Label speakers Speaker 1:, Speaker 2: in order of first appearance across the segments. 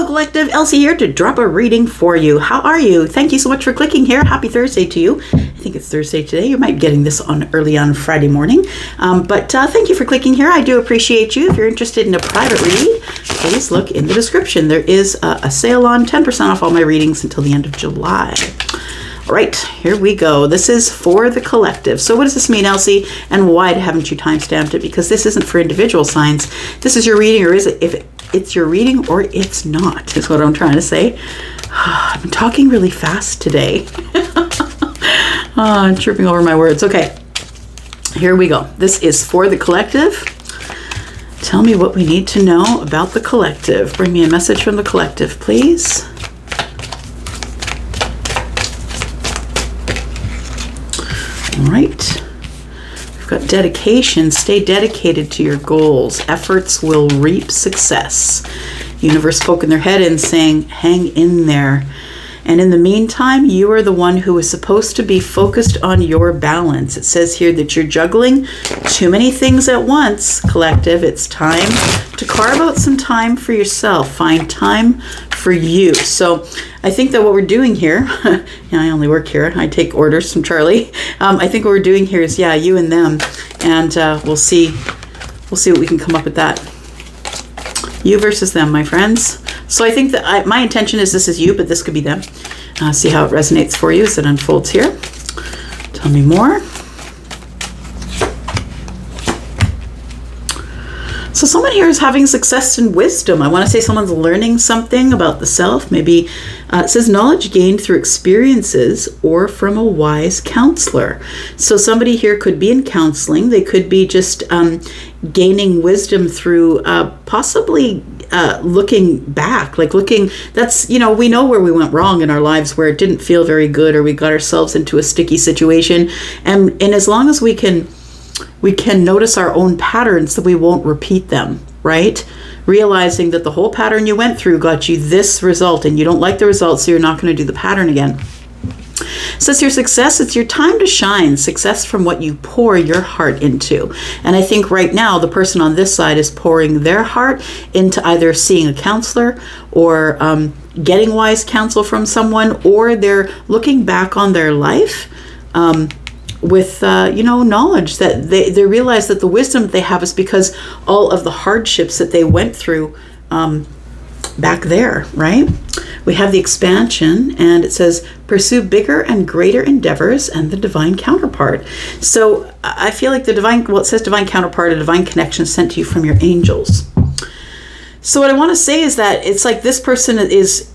Speaker 1: Hello Collective, Elsie here to drop a reading for you. How are you? Thank you so much for clicking here. Happy Thursday to you. I think it's Thursday today. You might be getting this on early on Friday morning. But thank you for clicking here. I do appreciate you. If you're interested in a private read, please look in the description. There is a sale on 10% off all my readings until the end of July. All right, here we go. This is for the collective. So what does this mean, Elsie? And why haven't you time-stamped it? Because this isn't for individual signs. This is your reading, or is it? If it's your reading or it's not, is what I'm trying to say. I've been talking really fast today. I'm tripping over my words. Okay, here we go. This is for the collective. Tell me what we need to know about the collective. Bring me a message from the collective, please. All right. We've got dedication. Stay dedicated to your goals. Efforts will reap success. Universe poking their head in saying, hang in there. And in the meantime, you are the one who is supposed to be focused on your balance. It says here that you're juggling too many things at once, collective. It's time to carve out some time for yourself. Find time for you. So I think that what we're doing here, I only work here. I take orders from Charlie. I think what we're doing here is, you and them. And we'll see what we can come up with that. You versus them, my friends. So I think that my intention is this is you, but this could be them. See how it resonates for you as it unfolds here. Tell me more. So someone here is having success and wisdom. I want to say someone's learning something about the self. Maybe it says knowledge gained through experiences or from a wise counselor. So somebody here could be in counseling. They could be just gaining wisdom through possibly looking back, that's, we know where we went wrong in our lives, where it didn't feel very good, or we got ourselves into a sticky situation. And as long as we can notice our own patterns, that we won't repeat them, right? Realizing that the whole pattern you went through got you this result, and you don't like the result, so you're not going to do the pattern again. So it's your success. It's your time to shine. Success from what you pour your heart into. And I think right now the person on this side is pouring their heart into either seeing a counselor or getting wise counsel from someone, or they're looking back on their life with knowledge that they realize that the wisdom that they have is because all of the hardships that they went through back there, right? We have the expansion, and it says pursue bigger and greater endeavors and the divine counterpart. So I feel like it says divine counterpart, a divine connection sent to you from your angels. So what I want to say is that it's like this person is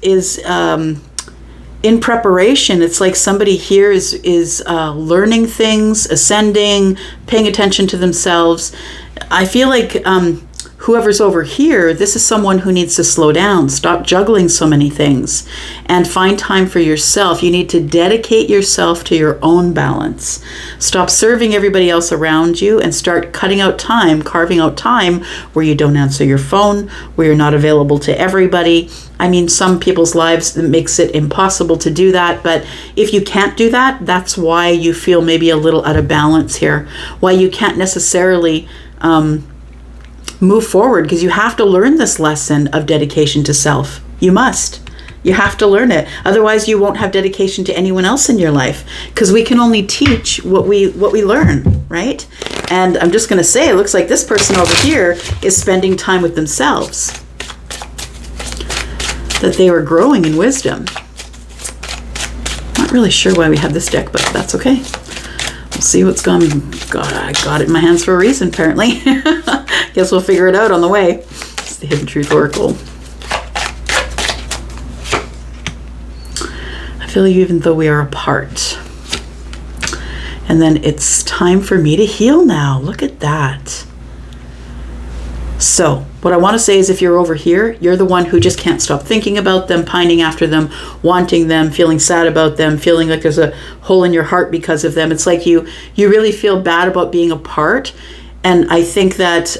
Speaker 1: in preparation. It's like somebody here is learning things, ascending, paying attention to themselves. I feel like whoever's over here, this is someone who needs to slow down, stop juggling so many things, and find time for yourself. You need to dedicate yourself to your own balance. Stop serving everybody else around you and start cutting out time, carving out time where you don't answer your phone, where you're not available to everybody. I mean, some people's lives, it makes it impossible to do that, but if you can't do that, that's why you feel maybe a little out of balance here, why you can't necessarily move forward, because you have to learn this lesson of dedication to self. You must. You have to learn it. Otherwise, you won't have dedication to anyone else in your life, because we can only teach what we learn, right? And I'm just going to say, it looks like this person over here is spending time with themselves, that they were growing in wisdom. Not really sure why we have this deck, but that's okay. We'll see what's going on. God, I got it in my hands for a reason, apparently. Guess we'll figure it out on the way. It's the Hidden Truth Oracle. I feel even though we are apart. And then it's time for me to heal now. Look at that. So what I want to say is, if you're over here, you're the one who just can't stop thinking about them, pining after them, wanting them, feeling sad about them, feeling like there's a hole in your heart because of them. It's like you really feel bad about being apart. And I think that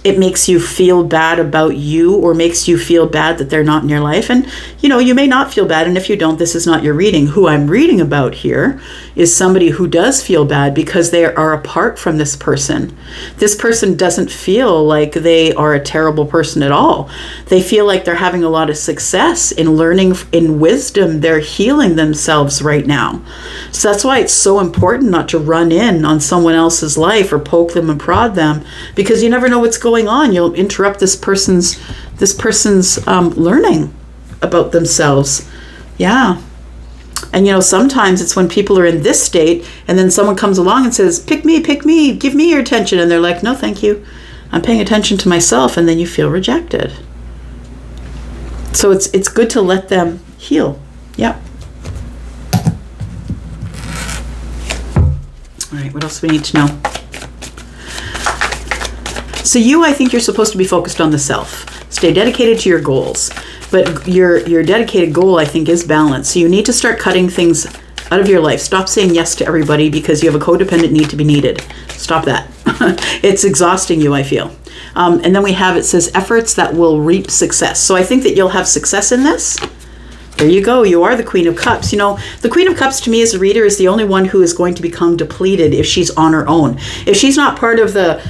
Speaker 1: it makes you feel bad about you, or makes you feel bad that they're not in your life. And, you may not feel bad. And if you don't, this is not your reading. Who I'm reading about here is somebody who does feel bad because they are apart from this person. This person doesn't feel like they are a terrible person at all. They feel like they're having a lot of success in learning, in wisdom. They're healing themselves right now. So that's why it's so important not to run in on someone else's life or poke them and prod them, because you never know what's going on. You'll interrupt this person's learning about themselves. Yeah. And sometimes it's when people are in this state and then someone comes along and says, pick me, give me your attention. And they're like, no, thank you. I'm paying attention to myself. And then you feel rejected. So it's good to let them heal. Yeah. All right. What else do we need to know? So I think you're supposed to be focused on the self. Stay dedicated to your goals. But your dedicated goal, I think, is balance. So you need to start cutting things out of your life. Stop saying yes to everybody because you have a codependent need to be needed. Stop that. It's exhausting you, I feel. And then it says efforts that will reap success. So I think that you'll have success in this. There you go. You are the Queen of Cups. The Queen of Cups to me as a reader is the only one who is going to become depleted if she's on her own. If she's not part of the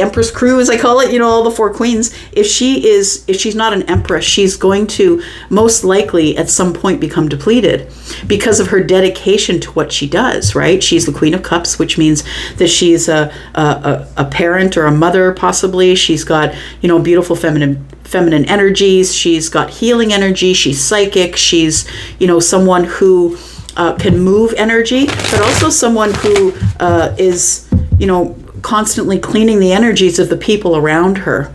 Speaker 1: Empress crew, as I call it, all the 4 queens, if she's not an empress, she's going to most likely at some point become depleted because of her dedication to what she does, right? She's the Queen of Cups, which means that she's a parent or a mother, possibly. She's got, beautiful feminine energies. She's got healing energy. She's psychic. She's, someone who can move energy, but also someone who is, constantly cleaning the energies of the people around her.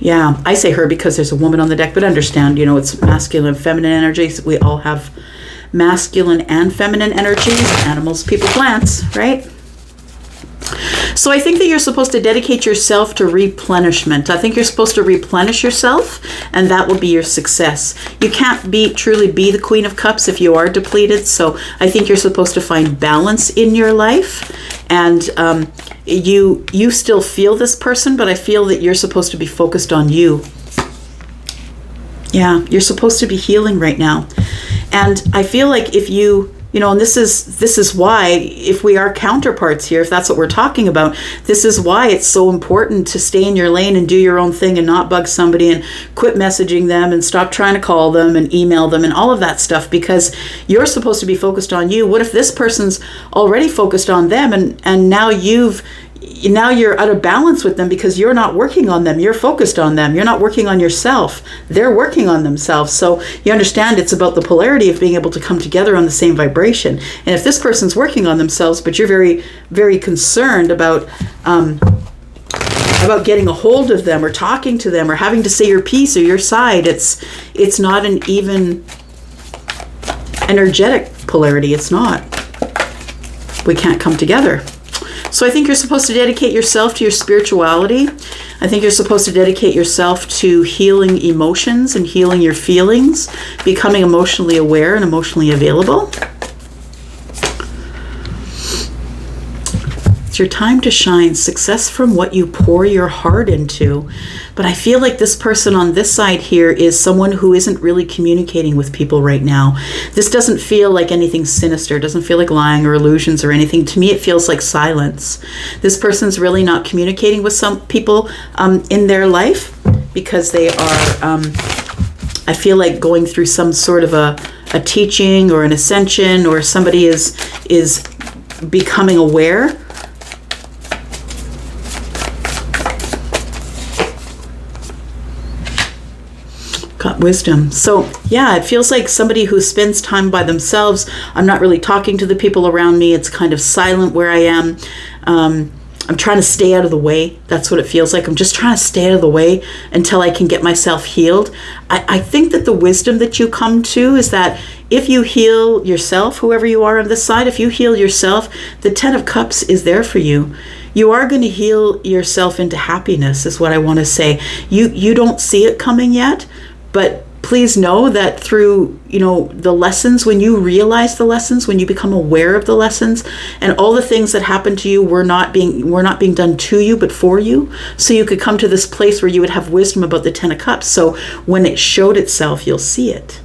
Speaker 1: Yeah, I say her because there's a woman on the deck, but understand, it's masculine and feminine energies. We all have masculine and feminine energies, animals, people, plants, right? So I think that you're supposed to dedicate yourself to replenishment. I think you're supposed to replenish yourself, and that will be your success. You can't truly be the Queen of Cups if you are depleted. So I think you're supposed to find balance in your life, and you still feel this person, but I feel that you're supposed to be focused on you. Yeah, you're supposed to be healing right now. And I feel like if and this is why, if we are counterparts here, if that's what we're talking about, this is why it's so important to stay in your lane and do your own thing and not bug somebody and quit messaging them and stop trying to call them and email them and all of that stuff, because you're supposed to be focused on you. What if this person's already focused on them and now you're out of balance with them because you're not working on them. You're focused on them. You're not working on yourself. They're working on themselves. So you understand it's about the polarity of being able to come together on the same vibration. And if this person's working on themselves, but you're very, very concerned about getting a hold of them or talking to them or having to say your piece or your side, it's not an even energetic polarity. It's not. We can't come together. So I think you're supposed to dedicate yourself to your spirituality. I think you're supposed to dedicate yourself to healing emotions and healing your feelings, becoming emotionally aware and emotionally available. It's your time to shine. Success from what you pour your heart into. But I feel like this person on this side here is someone who isn't really communicating with people right now. This doesn't feel like anything sinister. It doesn't feel like lying or illusions or anything. To me, it feels like silence. This person's really not communicating with some people in their life because they are, I feel like, going through some sort of a teaching or an ascension, or somebody is becoming aware. Got wisdom. So yeah, it feels like somebody who spends time by themselves. I'm not really talking to the people around me. It's kind of silent where I am. I'm trying to stay out of the way. That's what it feels like. I'm just trying to stay out of the way until I can get myself healed. I think that the wisdom that you come to is that if you heal yourself, whoever you are on this side, if you heal yourself, the 10 of Cups is there for you. You are going to heal yourself into happiness, is what I want to say. You don't see it coming yet, but please know that through, the lessons, when you realize the lessons, when you become aware of the lessons, and all the things that happened to you were not being done to you, but for you, so you could come to this place where you would have wisdom about the Ten of Cups. So when it showed itself, you'll see it.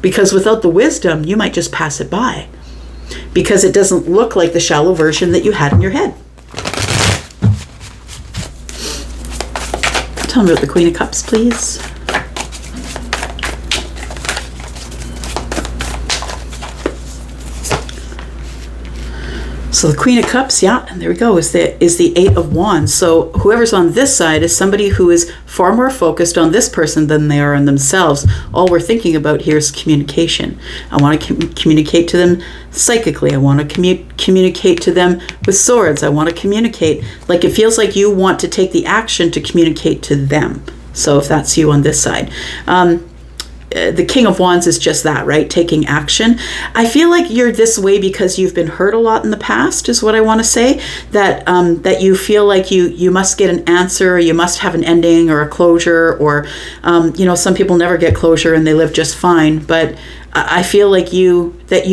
Speaker 1: Because without the wisdom, you might just pass it by, because it doesn't look like the shallow version that you had in your head. Tell me about the Queen of Cups, please. So the Queen of Cups, yeah, and there we go, is the Eight of Wands. So whoever's on this side is somebody who is far more focused on this person than they are on themselves. All we're thinking about here is communication. I want to communicate to them psychically. I want to communicate to them with swords. I want to communicate. Like, it feels like you want to take the action to communicate to them. So if that's you on this side. The King of Wands is just that, right? Taking action. I feel like you're this way because you've been hurt a lot in the past, is what I want to say. That you feel like you must get an answer, or you must have an ending or a closure, or some people never get closure and they live just fine. But I feel like you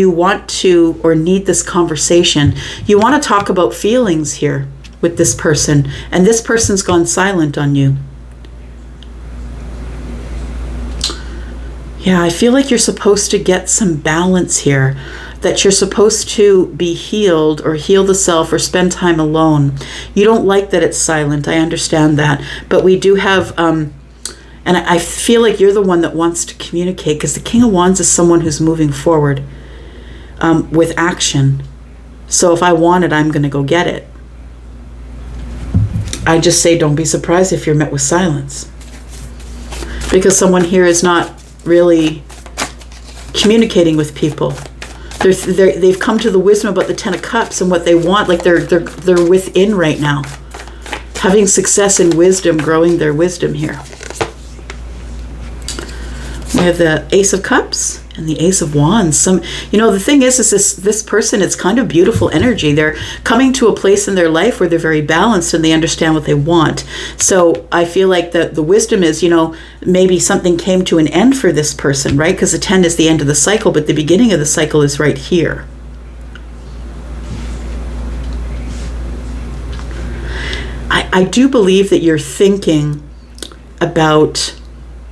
Speaker 1: want to, or need this conversation. You want to talk about feelings here with this person, and this person's gone silent on you. Yeah, I feel like you're supposed to get some balance here, that you're supposed to be healed, or heal the self, or spend time alone. You don't like that it's silent. I understand that. But we do have, and I feel like you're the one that wants to communicate, because the King of Wands is someone who's moving forward with action. So if I want it, I'm going to go get it. I just say, don't be surprised if you're met with silence. Because someone here is not really communicating with people. They've come to the wisdom about the Ten of Cups and what they want. Like they're within right now, having success in wisdom, growing their wisdom here. We have the Ace of Cups and the Ace of Wands. The thing is this person, it's kind of beautiful energy. They're coming to a place in their life where they're very balanced and they understand what they want. So I feel like the wisdom is, maybe something came to an end for this person, right? Because the 10 is the end of the cycle, but the beginning of the cycle is right here. I do believe that you're thinking about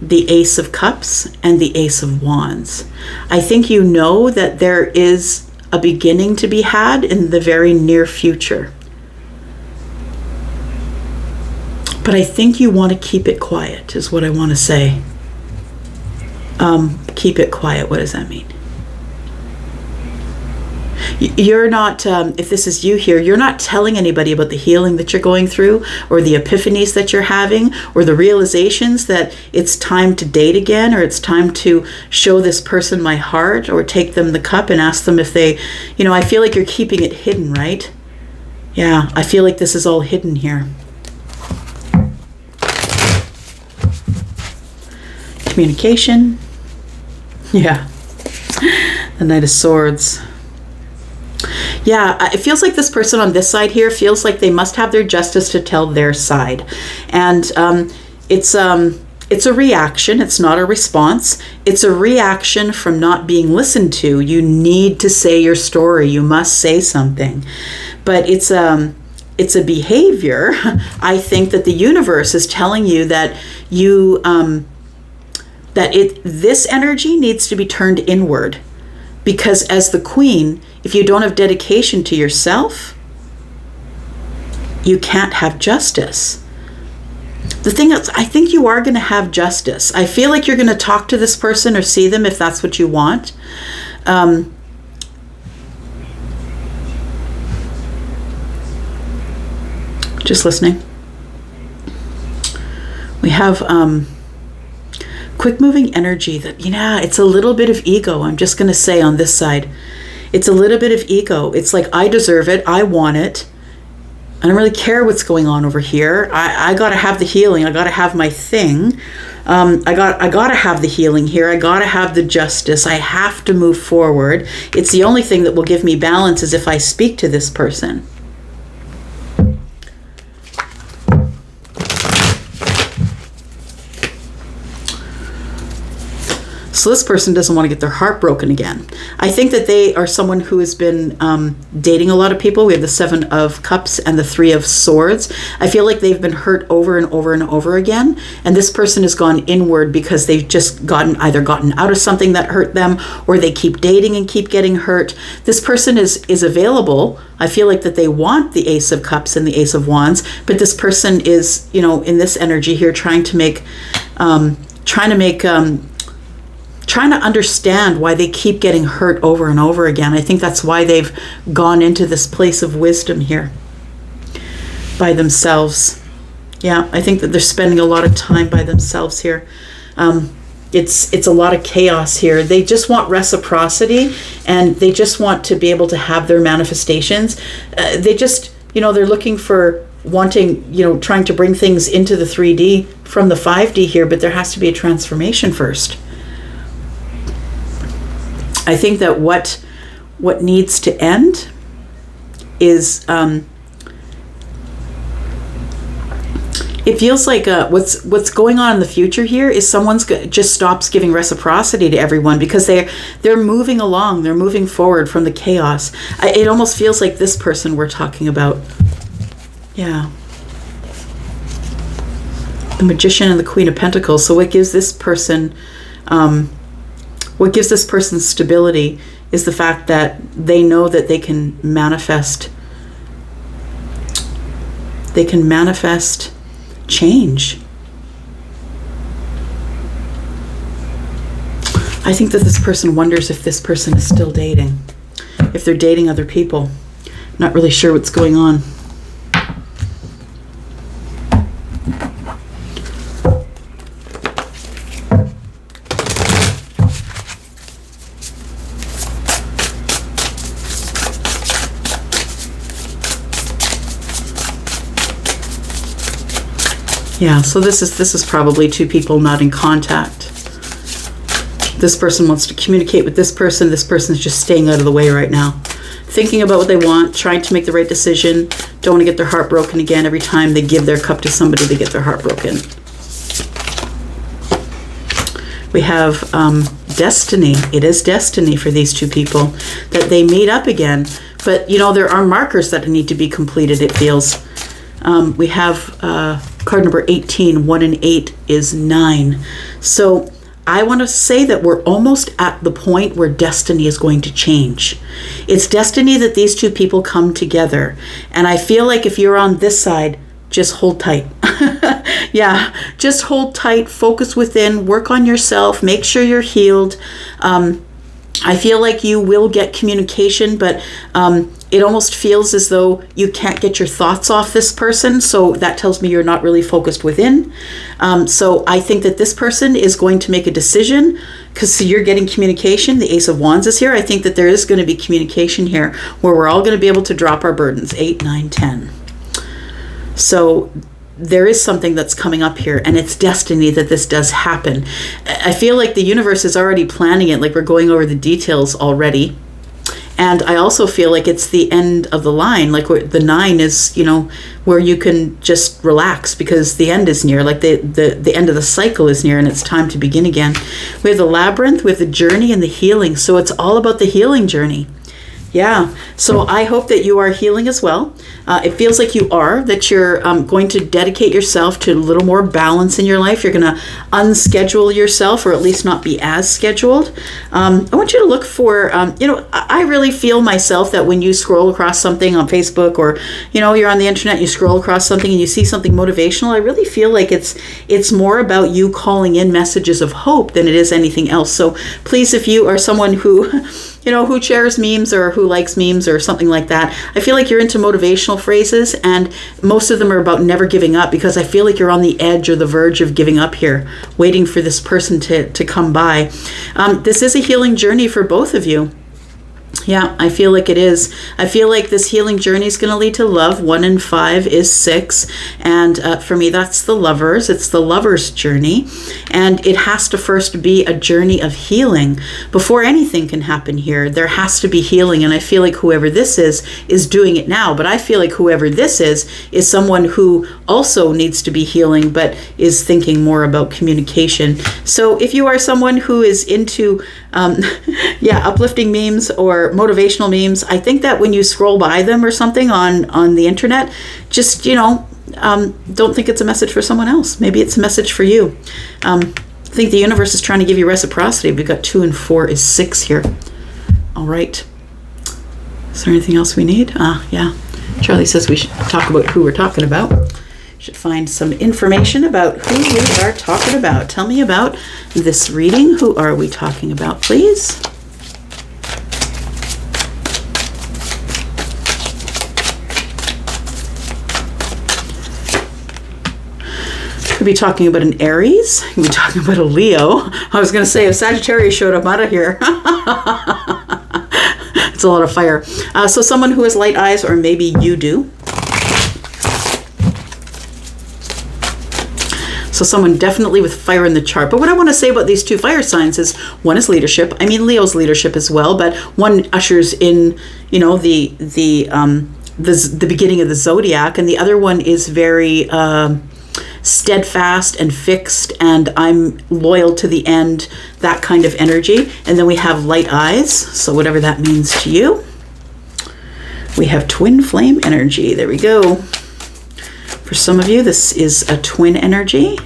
Speaker 1: the Ace of Cups and the Ace of Wands. I think you know that there is a beginning to be had in the very near future. But I think you want to keep it quiet, is what I want to say. Keep it quiet. What does that mean? You're not, if this is you here, you're not telling anybody about the healing that you're going through, or the epiphanies that you're having, or the realizations that it's time to date again, or it's time to show this person my heart, or take them the cup and ask them if they, I feel like you're keeping it hidden, right? Yeah, I feel like this is all hidden here. Communication. Yeah. The Knight of Swords. Yeah, it feels like this person on this side here feels like they must have their justice to tell their side. And it's a reaction. It's not a response. It's a reaction from not being listened to. You need to say your story. You must say something. But it's a behavior, I think, that the universe is telling you that this energy needs to be turned inward. Because as the Queen, if you don't have dedication to yourself, you can't have justice. The thing is, I think you are going to have justice. I feel like you're going to talk to this person or see them if that's what you want. Just listening. We have quick moving energy that, it's a little bit of ego. I'm just going to say on this side, it's a little bit of ego. It's like, I deserve it. I want it. I don't really care what's going on over here. I got to have the healing. I got to have my thing. I got to have the healing here. I got to have the justice. I have to move forward. It's the only thing that will give me balance is if I speak to this person. So this person doesn't want to get their heart broken again. I think that they are someone who has been dating a lot of people. We have the 7 of Cups and the 3 of Swords. I feel like they've been hurt over and over and over again. And this person has gone inward because they've just either gotten out of something that hurt them, or they keep dating and keep getting hurt. This person is available. I feel like that they want the Ace of Cups and the Ace of Wands, but this person is, in this energy here, trying to understand why they keep getting hurt over and over again. I think that's why they've gone into this place of wisdom here by themselves. Yeah, I think that they're spending a lot of time by themselves here. It's a lot of chaos here. They just want reciprocity, and they just want to be able to have their manifestations. They just, they're looking for trying to bring things into the 3D from the 5D here, but there has to be a transformation first. I think that what needs to end is, it feels like what's going on in the future here is someone's just stops giving reciprocity to everyone, because they're moving along, they're moving forward from the chaos. It almost feels like this person we're talking about. Yeah. The Magician and the Queen of Pentacles. So what gives this person stability is the fact that they know that they can manifest change. I think that this person wonders if this person is still dating, if they're dating other people. Not really sure what's going on. Yeah, so this is probably 2 people not in contact. This person wants to communicate with this person. This person's just staying out of the way right now. Thinking about what they want, trying to make the right decision. Don't want to get their heart broken again. Every time they give their cup to somebody, they get their heart broken. We have destiny. It is destiny for these 2 people that they meet up again. But, there are markers that need to be completed, it feels. We have card number 18. 1 and 8 is 9. So I want to say that we're almost at the point where destiny is going to change. It's destiny that these 2 people come together. And I feel like if you're on this side, just hold tight. Yeah, just hold tight, focus within, work on yourself, make sure you're healed. I feel like you will get communication, but it almost feels as though you can't get your thoughts off this person. So that tells me you're not really focused within. So I think that this person is going to make a decision, because you're getting communication. The Ace of Wands is here. I think that there is going to be communication here where we're all going to be able to drop our burdens. 8, 9, 10. So there is something that's coming up here, and it's destiny that this does happen. I feel like the universe is already planning it, like we're going over the details already. And I also feel like it's the end of the line, like where the 9 is, where you can just relax because the end is near, like the end of the cycle is near, and it's time to begin again. We have the Labyrinth, we have the Journey, and the Healing. So it's all about the healing journey. Yeah, so I hope that you are healing as well. It feels like you are, that you're going to dedicate yourself to a little more balance in your life. You're going to unschedule yourself, or at least not be as scheduled. I want you to look for, I really feel myself that when you scroll across something on Facebook, or, you're on the internet, you scroll across something and you see something motivational, I really feel like it's more about you calling in messages of hope than it is anything else. So please, if you are someone who who shares memes or who likes memes or something like that, I feel like you're into motivational phrases, and most of them are about never giving up, because I feel like you're on the edge or the verge of giving up here, waiting for this person to come by. This is a healing journey for both of you. Yeah, I feel like it is. I feel like this healing journey is going to lead to love. 1 and 5 is 6. And for me, that's the lovers. It's the lover's journey. And it has to first be a journey of healing. Before anything can happen here, there has to be healing. And I feel like whoever this is doing it now. But I feel like whoever this is someone who also needs to be healing, but is thinking more about communication. So if you are someone who is into, uplifting memes or motivational memes, I think that when you scroll by them or something on the internet, just, don't think it's a message for someone else. Maybe it's a message for you. I think the universe is trying to give you reciprocity. We've got 2 and 4 is 6 here. All right. Is there anything else we need? Yeah. Charlie says we should talk about who we're talking about. Should find some information about who we are talking about. Tell me about this reading. Who are we talking about, please? Could be talking about an Aries. Could be talking about a Leo. I was going to say if Sagittarius showed up out of here. It's a lot of fire. So someone who has light eyes, or maybe you do. So someone definitely with fire in the chart. But what I want to say about these 2 fire signs is, one is leadership. I mean, Leo's leadership as well, but one ushers in, the beginning of the Zodiac, and the other one is very steadfast and fixed, and I'm loyal to the end, that kind of energy. And then we have light eyes, so whatever that means to you. We have twin flame energy. There we go. For some of you, this is a twin energy.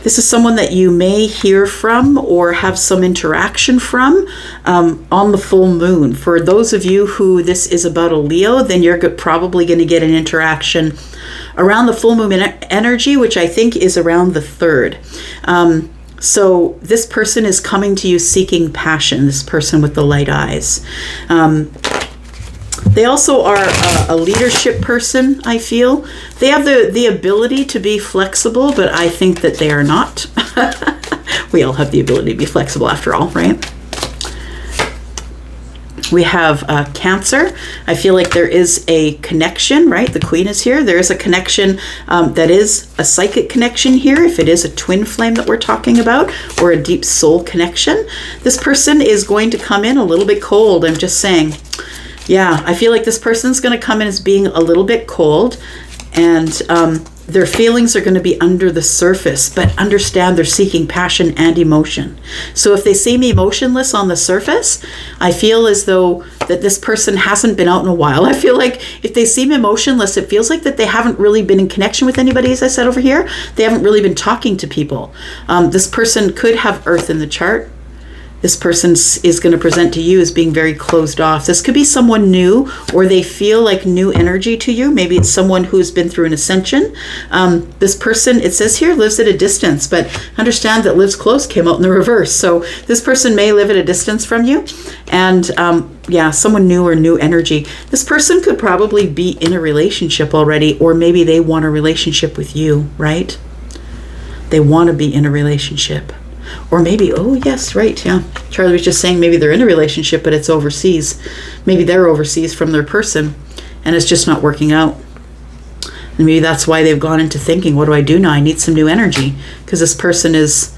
Speaker 1: This is someone that you may hear from or have some interaction from on the full moon. For those of you who this is about a Leo, then you're probably going to get an interaction around the full moon energy, which I think is around the 3rd. So this person is coming to you seeking passion, this person with the light eyes. They also are a leadership person, I feel. They have the ability to be flexible, but I think that they are not. We all have the ability to be flexible after all, right? We have Cancer. I feel like there is a connection, right? The Queen is here. There is a connection that is a psychic connection here, if it is a twin flame that we're talking about, or a deep soul connection. This person is going to come in a little bit cold, I'm just saying. Yeah, I feel like this person's going to come in as being a little bit cold, and their feelings are going to be under the surface, but understand they're seeking passion and emotion. So if they seem emotionless on the surface, I feel as though that this person hasn't been out in a while. I feel like if they seem emotionless, it feels like that they haven't really been in connection with anybody, as I said over here. They haven't really been talking to people. This person could have Earth in the chart. This person is going to present to you as being very closed off. This could be someone new, or they feel like new energy to you. Maybe it's someone who's been through an ascension. This person, it says here, lives at a distance, but understand that lives close came out in the reverse. So this person may live at a distance from you. And someone new or new energy. This person could probably be in a relationship already, or maybe they want a relationship with you, right? They want to be in a relationship. Or maybe, oh yes, right, yeah. Charlie was just saying maybe they're in a relationship, but it's overseas. Maybe they're overseas from their person, and it's just not working out. And maybe that's why they've gone into thinking, what do I do now? I need some new energy. Because this person is,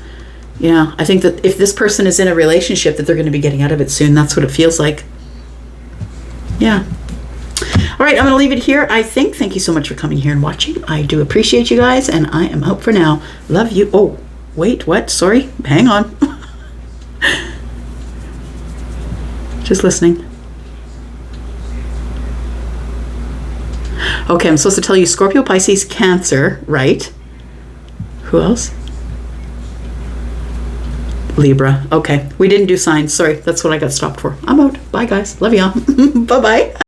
Speaker 1: I think that if this person is in a relationship, that they're going to be getting out of it soon. That's what it feels like. Yeah. All right, I'm going to leave it here, I think. Thank you so much for coming here and watching. I do appreciate you guys, and I am out for now. Love you. Oh. Wait, what? Sorry. Hang on. Just listening. Okay, I'm supposed to tell you Scorpio, Pisces, Cancer, right? Who else? Libra. Okay, we didn't do signs. Sorry, that's what I got stopped for. I'm out. Bye, guys. Love y'all. Bye-bye.